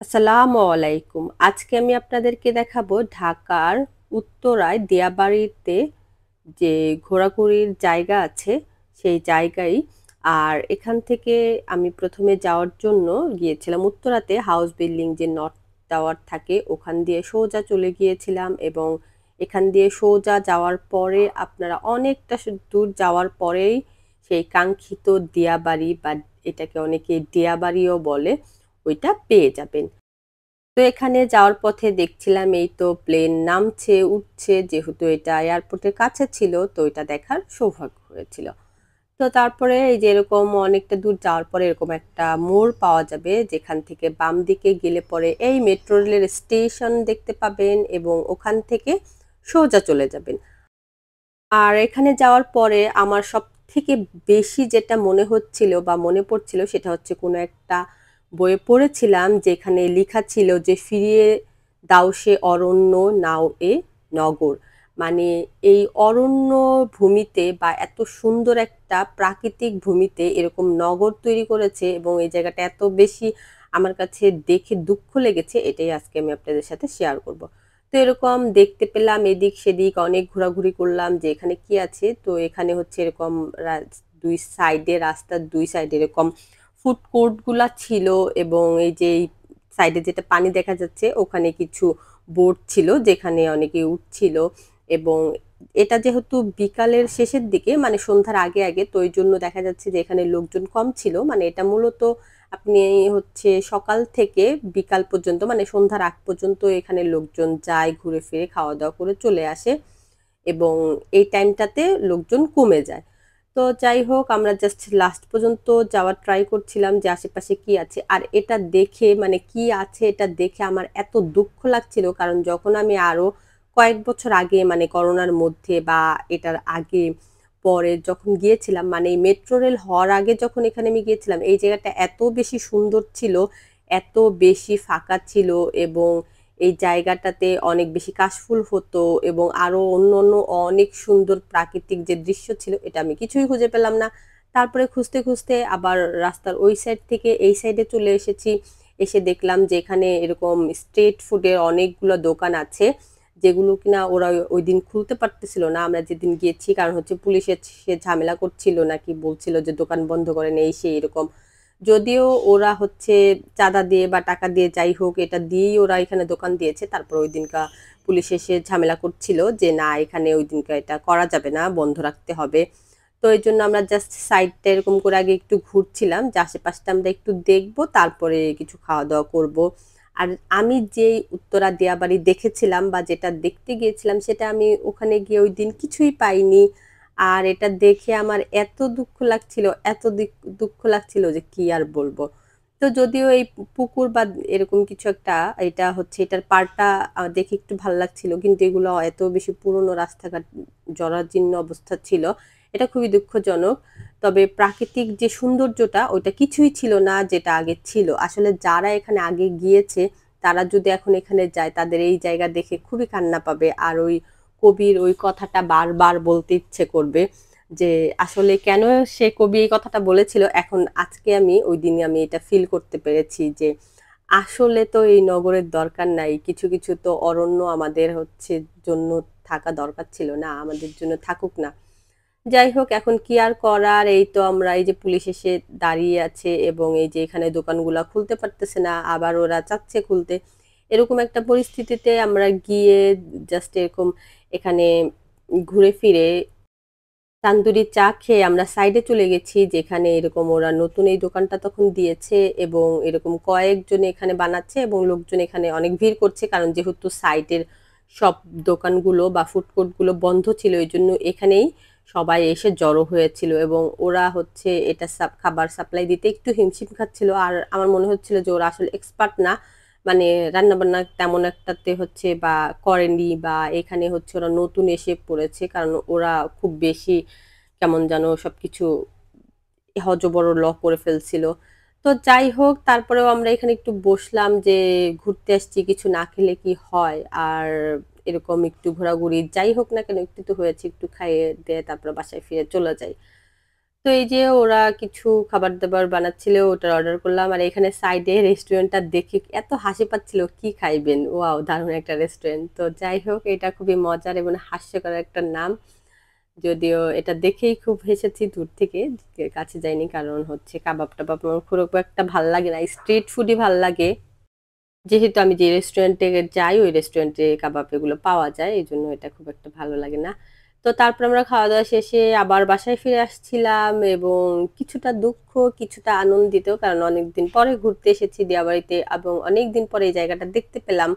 আসসালামু আলাইকুম। আজকে আমি আপনাদেরকে দেখাবো ঢাকার উত্তরায় দিয়াবাড়িতে যে ঘোরাঘুরির জায়গা আছে সেই জায়গায়। আর এখান থেকে আমি প্রথমে যাওয়ার জন্য গিয়েছিলাম উত্তরাতে হাউস বিল্ডিং যে নর্থ টাওয়ার থাকে ওখান দিয়ে সোজা চলে গিয়েছিলাম এবং এখান দিয়ে সোজা যাওয়ার পরে আপনারা অনেকটা দূর যাওয়ার পরেই সেই কাঙ্ক্ষিত দিয়াবাড়ি বা এটাকে অনেকে দিয়াবাড়িও বলে ওইটা পেয়ে যাবেন। তো এখানে যাওয়ার পথে দেখছিলাম এই তো প্লেন নামছে উঠছে, যেহেতু এটা এয়ারপোর্টের কাছে ছিল তো এটা দেখার সৌভাগ্য হয়েছিল। তো তারপরে এই যে এরকম অনেকটা দূর যাওয়ার পরে এরকম একটা মোড় পাওয়া যাবে যেখান থেকে বাম দিকে গেলে পরে এই মেট্রো রেলের স্টেশন দেখতে পাবেন এবং ওখান থেকে সোজা চলে যাবেন। আর এখানে যাওয়ার পরে আমার সবথেকে বেশি যেটা মনে হচ্ছিল বা মনে পড়ছিল সেটা হচ্ছে কোনো একটা বইয়ে পড়েছিলাম যেখানে লেখা ছিল যে ফিরিয়ে দাও সে অরণ্য নাও এ নগর। মানে এই অরণ্য ভূমিতে বা এত সুন্দর একটা প্রাকৃতিক ভূমিতে এরকম নগর তৈরি করেছে এবং এই জায়গাটা এত বেশি আমার কাছে দেখে দুঃখ লেগেছে, এটাই আজকে আমি আপনাদের সাথে শেয়ার করব। তো এরকম দেখতে পেলাম এদিক সেদিক অনেক ঘোরাঘুরি করলাম যে এখানে কি আছে। তো এখানে হচ্ছে এরকম দুই সাইডে রাস্তার দুই সাইডে এরকম ফুড কোর্ট গুলা ছিল এবং এই যে সাইডে যেটা পানি দেখা যাচ্ছে ওখানে কিছু বোট ছিল যেখানে অনেকে উঠছিল এবং এটা যেহেতু বিকালের শেষের দিকে মানে সন্ধ্যার আগে আগে তো ওই জন্য দেখা যাচ্ছে যে এখানে লোকজন কম ছিল। মানে এটা মূলত আপনি হচ্ছে সকাল থেকে বিকাল পর্যন্ত মানে সন্ধ্যার আগ পর্যন্ত এখানে লোকজন যায়, ঘুরে ফিরে খাওয়া দাওয়া করে চলে আসে এবং এই টাইমটাতে লোকজন কমে যায়। তো যাই হোক আমরা জাস্ট লাস্ট পর্যন্ত যাওয়ার ট্রাই করছিলাম যে আশেপাশে কি আছে। আর এটা দেখে মানে কি আছে এটা দেখে আমার এত দুঃখ লাগছিল, কারণ যখন আমি আরো কয়েক বছর আগে মানে করোনার মধ্যে বা এটার আগে পরে যখন গিয়েছিলাম মানে এই মেট্রো রেল হওয়ার আগে যখন এখানে আমি গিয়েছিলাম এই জায়গাটা এত বেশি সুন্দর ছিল, এত বেশি ফাঁকা ছিল এবং এই জায়গাটাতে অনেক বেশি কাশফুল হতো এবং আরো অন্যান্য অনেক সুন্দর প্রাকৃতিক যে দৃশ্য ছিল এটা আমি কিছুই খুঁজে পেলাম না। তারপরে খুঁজতে খুঁজতে আবার রাস্তার ওই সাইড থেকে এই সাইডে চলে এসেছি। এসে দেখলাম যে এখানে এরকম স্ট্রিট ফুডের অনেকগুলো দোকান আছে যেগুলো কিনা ওরা ওই দিন খুলতে পারতেছিল না আমরা যেদিন গিয়েছি, কারণ হচ্ছে পুলিশের সে ঝামেলা করছিল নাকি বলছিল যে দোকান বন্ধ করে নেই সেই এরকম। যদিও ওরা হচ্ছে চাঁদা দিয়ে বা টাকা দিয়ে যাই হোক এটা দিয়েই ওরা এখানে দোকান দিয়েছে, তারপর ওই দিনকা পুলিশ এসে ঝামেলা করছিল যে না এখানে ওই দিনকা এটা করা যাবে না, বন্ধ রাখতে হবে। তো এই জন্য আমরা জাস্ট সাইডটা এরকম করে আগে একটু ঘুরছিলাম যে আশেপাশটা আমরা একটু দেখবো তারপরে কিছু খাওয়া দাওয়া করব। আর আমি যেই উত্তরা দিয়াবাড়ি দেখেছিলাম বা যেটা দেখতে গিয়েছিলাম সেটা আমি ওখানে গিয়ে ওই দিন কিছুই পাইনি। আর এটা দেখে আমার এত দুঃখ লাগছিল, এত দুঃখ লাগছিল যে কি আর বলবো। তো যদিও এই পুকুর বা এরকম কিছু একটা এটা হচ্ছে এটার পাড়টা দেখে একটু ভালো লাগছিল, কিন্তু এগুলো এত বেশি পুরনো রাস্তাঘাট জরাজীর্ণ অবস্থা ছিল, এটা খুবই দুঃখজনক। তবে প্রাকৃতিক যে সৌন্দর্যটা ওইটা কিছুই ছিল না যেটা আগে ছিল। আসলে যারা এখানে আগে গিয়েছে তারা যদি এখন এখানে যায় তাদের এই জায়গা দেখে খুবই কান্না পাবে আর ওই কবির ওই কথাটা বারবার বলতে ইচ্ছে করবে যে আসলে কেন সে কবি এই কথাটা বলেছিল। এখন আজকে আমি ওই দিনে আমি এটা ফিল করতে পেরেছি যে আসলে তো এই নগরের দরকার নাই, কিছু কিছু তো অরণ্য আমাদের হচ্ছে জন্য থাকা দরকার ছিল, না আমাদের জন্য থাকুক না। যাই হোক এখন কি আর করার, এই তো আমরা এই যে পুলিশ এসে দাঁড়িয়ে আছে এবং এই যে এখানে দোকানগুলা খুলতে পারতেছে না আবার ওরা চাচ্ছে খুলতে, এরকম একটা পরিস্থিতিতে আমরা গিয়ে জাস্ট এরকম এখানে ঘুরে ফিরে তান্দুরি চা খেয়ে আমরা সাইডে চলে গেছি যেখানে এরকম ওরা নতুন এই দোকানটা তখন দিয়েছে এবং এরকম কয়েকজন এখানে বানাচ্ছে এবং লোকজন এখানে অনেক ভিড় করছে, কারণ যেহেতু সাইডের সব দোকানগুলো বা ফুড কোর্টগুলো বন্ধ ছিল এই জন্য এখানেই সবাই এসে জড়ো হয়েছিল এবং ওরা হচ্ছে এটা খাবার সাপ্লাই দিতে একটু হিমশিম খাচ্ছিল। আর আমার মনে হচ্ছিল যে ওরা আসলে এক্সপার্ট না, মানে রান্না বান্না তেমন একটাতে হচ্ছে বা করেনি বা এখানে হচ্ছে ওরা নতুন এসে পড়েছে, কারণ ওরা খুব বেশি কেমন যেন সবকিছু হযবরল করে ফেলছিল। তো যাই হোক তারপরেও আমরা এখানে একটু বসলাম যে ঘুরতে আসছি কিছু না খেলে কি হয়। আর এরকম একটু ঘোরাঘুরি যাই হোক না কেন একটু তো হয়েছে, একটু খাইয়ে দিয়ে তারপর বাসায় ফিরে চলে যাই। তো এই যে ওরা কিছু খাবার-দাবার বানাচ্ছিল, ওটার অর্ডার করলাম। আর এখানে সাইডে রেস্টুরেন্টটা দেখে এত হাসি পাচ্ছিল, কি খাইবেন? ওয়াও! দারুণ একটা রেস্টুরেন্ট। তো যাই হোক, এটা খুবই মজার এবং হাস্যকর একটা নাম। যদিও এটা দেখেই খুব হেসেছি দূর থেকে, কাছে যাইনি। কারণ হচ্ছে কাবাব-টাবাব আমার খুব একটা ভাল লাগে না। স্ট্রিট ফুডই ভাল লাগে। যেহেতু আমি যে রেস্টুরেন্টে যাই, ওই রেস্টুরেন্টে কাবাব এগুলো পাওয়া যায়। এজন্য এটা খুব একটা ভালো লাগে না। তো তারপর আমরা খাওয়া-দাওয়া শেষে আবার বাসায় ফিরে আসছিলাম এবং কিছুটা দুঃখ, কিছুটা আনন্দিত। কারণ অনেকদিন পরে ঘুরতে এসেছি দিয়াবাড়িতে এবং অনেকদিন পরে এই জায়গাটা দেখতে পেলাম।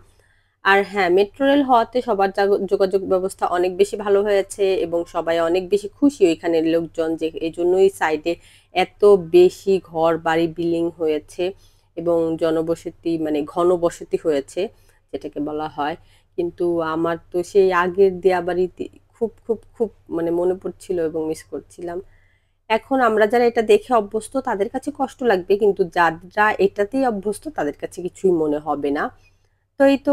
আর হ্যাঁ, মেট্রো রেল হওয়াতে সবার যোগাযোগ ব্যবস্থা অনেক বেশি ভালো হয়েছে এবং সবাই অনেক বেশি খুশি ওইখানের লোকজন যে এজন্যই সাইডে এত বেশি ঘর-বাড়ি বিল্ডিং হয়েছে এবং জনবসতি মানে ঘনবসতি হয়েছে, যেটাকে বলা হয়। কিন্তু আমার তো সেই আগের দিয়াবাড়িতে খুব মানে মনে পড়ছিল এবং মিস করছিলাম। এখন আমরা যারা এটা দেখে অভ্যস্ত তাদের কাছে কষ্ট লাগবে, কিন্তু যারা এটাতেই অভ্যস্ত তাদের কাছে কিছুই মনে হবে না। তো এই তো